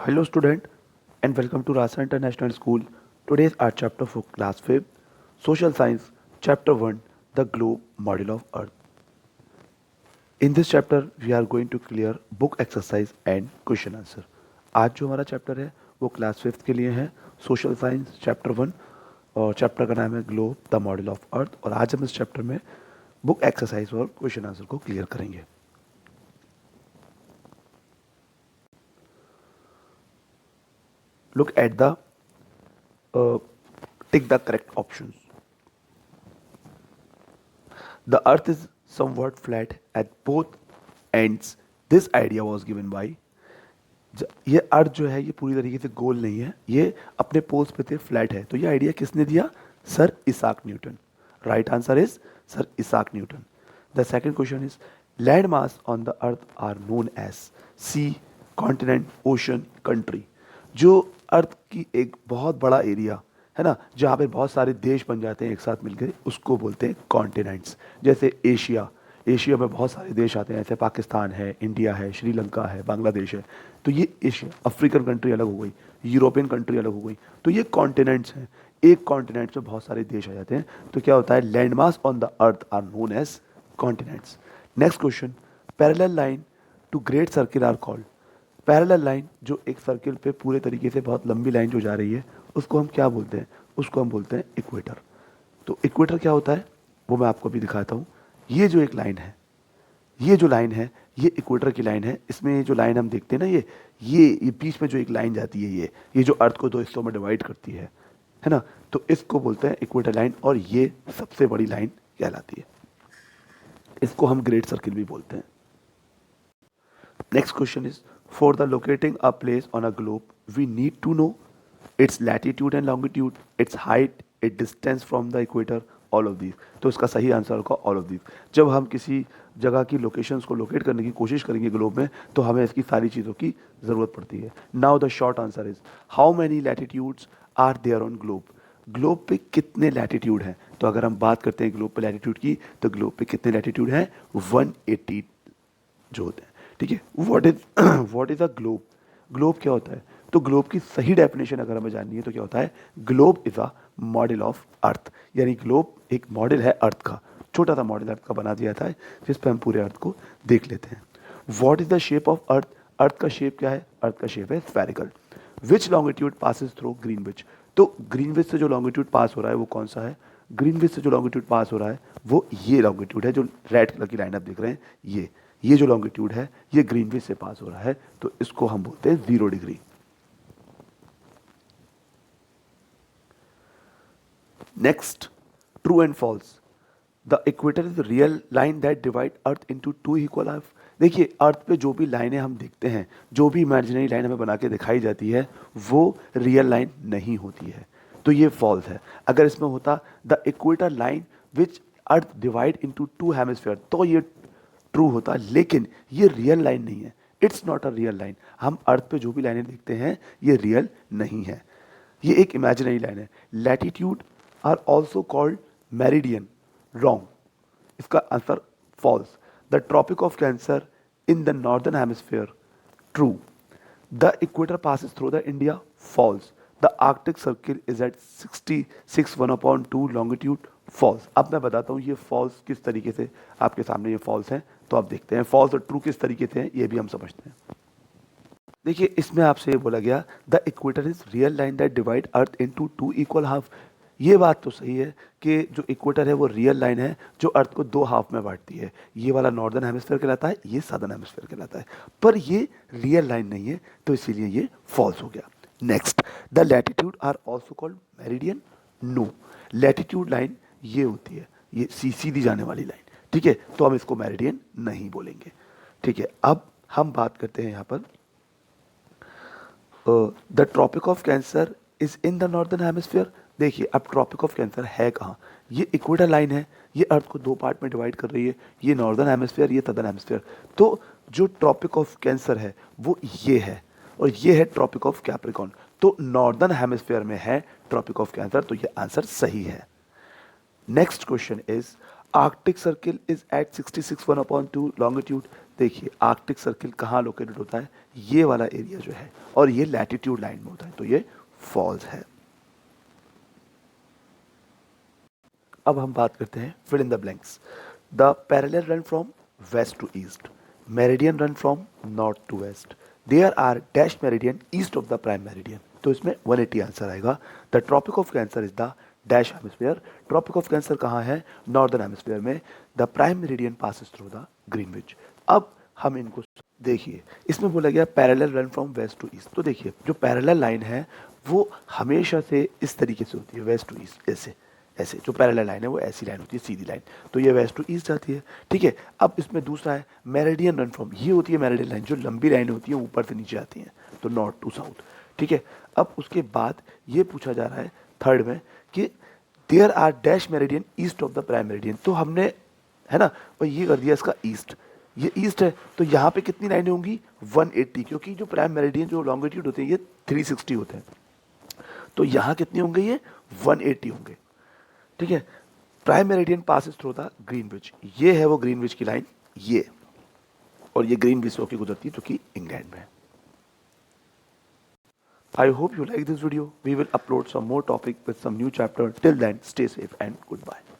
Hello student and welcome to Rasa International School. Today's our chapter for class 5 Social Science chapter 1 The Globe Model of Earth. In this chapter we are going to clear book exercise and question answer. आज जो हमारा chapter है वो class 5 के लिए है social science chapter 1 और chapter का नाम है globe the model of earth और आज हम इस चैप्टर में बुक एक्सरसाइज और क्वेश्चन आंसर को क्लियर करेंगे. Look at the tick the correct options. The earth is somewhat flat at both ends. This idea was given by ये अर्थ जो है ये पूरी तरीके से गोल नहीं है, ये अपने पोल्स पे थे, फ्लैट है. तो ये आइडिया किसने दिया? Sir Isaac Newton. Right answer is sir Isaac Newton. The second question is land mass on the earth are known as sea, continent, ocean, country. जो अर्थ की एक बहुत बड़ा एरिया है ना, जहाँ पे बहुत सारे देश बन जाते हैं एक साथ मिलकर, उसको बोलते हैं कॉन्टिनेंट्स. जैसे एशिया, एशिया में बहुत सारे देश आते हैं, जैसे पाकिस्तान है, इंडिया है, श्रीलंका है, बांग्लादेश है. तो ये एशिया. अफ्रीकन कंट्री अलग हो गई, यूरोपियन कंट्री अलग हो गई. तो ये कॉन्टिनेंट्स हैं. एक कॉन्टिनेंट में बहुत सारे देश आ जाते हैं. तो क्या होता है? Land mass on the earth are known as continents. Next question, parallel line to great circle are called. Parallel line जो एक सर्किल पे पूरे तरीके से बहुत लंबी लाइन जो जा रही है उसको हम क्या बोलते हैं? उसको हम बोलते हैं इक्वेटर. तो इक्वेटर क्या होता है वो मैं आपको अभी दिखाता हूँ. ये जो एक लाइन है, ये जो लाइन है ये इक्वेटर की लाइन है. इसमें जो लाइन हम देखते हैं ना, ये बीच में जो एक लाइन जाती है, ये जो अर्थ को दो हिस्सों में डिवाइड करती है ना, तो इसको बोलते हैं इक्वेटर लाइन और ये सबसे बड़ी लाइन कहलाती है. इसको हम ग्रेट सर्किल भी बोलते हैं. Next question is, for the locating a place on a globe, we need to know its latitude and longitude, its height, its distance from the equator, all of these. तो इसका सही answer होगा all of these. जब हम किसी जगह की locations को लोकेट करने की कोशिश करेंगे ग्लोब में, तो हमें इसकी सारी चीज़ों की ज़रूरत पड़ती है. Now the short answer is, how many latitudes are there on globe. Globe पे कितने लैटिट्यूड हैं? तो अगर हम बात करते हैं ग्लोब पे लैटिट्यूड की, तो ग्लोब पे कितने लैटिट्यूड हैं? 180 जो होते हैं. ठीक है. What is a globe? Globe क्या होता है? तो ग्लोब की सही डेफिनेशन अगर हमें जाननी है तो क्या होता है? Globe is a model of earth. यानी ग्लोब एक मॉडल है अर्थ का, छोटा सा मॉडल अर्थ का बना दिया था जिस पे हम पूरे अर्थ को देख लेते हैं. What is the shape of earth? Earth का शेप क्या है? अर्थ का शेप है spherical. Which longitude passes through Greenwich. तो ग्रीनविच से जो लॉन्गिट्यूड पास हो रहा है वो कौन सा है? ग्रीनविच से जो लॉन्गिट्यूड पास हो रहा है वो ये लॉन्गिट्यूड है जो रेड कलर की लाइन आप देख रहे हैं. ये जो लॉन्गिट्यूड है ये ग्रीनविच से पास हो रहा है, तो इसको हम बोलते हैं 0 degree. Next, true and false. The equator is real line that divide earth into two equal half. देखिए, अर्थ पे जो भी लाइनें हम देखते हैं, जो भी इमेजिनरी लाइन हमें बना के दिखाई जाती है, वो रियल लाइन नहीं होती है. तो ये फॉल्स है. अगर इसमें होता the equator line which earth divide into two hemisphere, तो ये ट्रू होता. लेकिन ये रियल लाइन नहीं है. It's not a real line. हम अर्थ पे जो भी लाइनें देखते हैं ये रियल नहीं है, ये एक इमेजिनरी लाइन है. Latitudes are also called meridian. Wrong. इसका answer false. The Tropic of Cancer in the northern hemisphere. True. The equator passes through the India. False. The Arctic Circle is at 66 1/2 longitude. False. अब मैं बताता हूँ ये false किस तरीके से आपके सामने ये फॉल्स हैं, तो आप देखते हैं फॉल्स और ट्रू किस तरीके से हैं, ये भी हम समझते हैं. देखिए, इसमें आपसे ये बोला गया the equator is real line that divide earth into two equal half. ये बात तो सही है कि जो इक्वेटर है वो रियल लाइन है जो अर्थ को दो हाफ में बांटती है. ये वाला नॉर्दर्न हेमिस्फीयर कहलाता है, ये सदर्न हेमिस्फीयर कहलाता है, पर ये रियल लाइन नहीं है, तो इसीलिए ये फॉल्स हो गया. Next, the latitude are also called meridian. No. Latitude line ये होती है, ये सीधी जाने वाली लाइन. ठीक है, तो हम इसको मेरिडियन नहीं बोलेंगे. ठीक है. अब हम बात करते हैं यहाँ पर the Tropic of Cancer is in the northern hemisphere. देखिए, अब ट्रॉपिक ऑफ कैंसर है कहाँ? ये इक्वेटर लाइन है, ये अर्थ को दो पार्ट में डिवाइड कर रही है, ये नॉर्दर्न हेमिस्फीयर, ये सदर्न हेमिस्फीयर. तो जो ट्रॉपिक ऑफ कैंसर है वो ये है, और ये है ट्रॉपिक ऑफ कैप्रिकॉर्न. तो नॉर्दर्न हेमिस्फीयर में है ट्रॉपिक ऑफ कैंसर, तो ये आंसर सही है. Next question is Arctic Circle is at 66 1/2 longitude. देखिए आर्कटिक सर्किल कहाँ लोकेटेड होता है, ये वाला एरिया जो है, और ये लैटिट्यूड लाइन में होता है, तो ये फॉल्स है। अब हम बात करते हैं fill in the blanks. The parallel run from west to east, meridian run from north to west, there are dash meridian east of the prime meridian, तो इसमें 180 आंसर आएगा। The Tropic of Cancer is the dash hemisphere, Tropic of Cancer कहाँ है, northern hemisphere में। The prime meridian passes through the Greenwich. अब हम इनको देखिए, इसमें बोला गया parallel run from west to east, तो देखिए जो पैरेलल लाइन है वो हमेशा से इस तरीके से होती है, वेस्ट टू ईस्ट, ऐसे ऐसे जो पैरेलल लाइन है वो ऐसी लाइन होती है, सीधी लाइन, तो ये वेस्ट टू ईस्ट जाती है, ठीक है। अब इसमें दूसरा है मेरिडियन रन फ्रॉम, ये होती है मेरिडियन लाइन, जो लंबी लाइन होती है ऊपर से नीचे आती हैं, तो नॉर्थ टू साउथ, ठीक है। अब उसके बाद ये पूछा जा रहा है थर्ड में कि there are dash meridian east of the prime meridian, तो हमने, है ना, और ये कर दिया इसका ईस्ट, ये ईस्ट है, तो यहाँ पे कितनी लाइनें होंगी, 180, क्योंकि जो प्राइम मेरिडियन जो लॉन्गिट्यूड होते हैं ये 360 होते हैं, तो यहाँ कितने होंगे, ये 180 होंगे, ठीक है। Prime meridian passes through the Greenwich, ये है वो ग्रीनविच की लाइन, ये, और ये ग्रीनविच होकर गुजरती है जो कि इंग्लैंड में है। I hope you like this video. We will upload some more topic with some new chapter. Till then, stay safe and goodbye.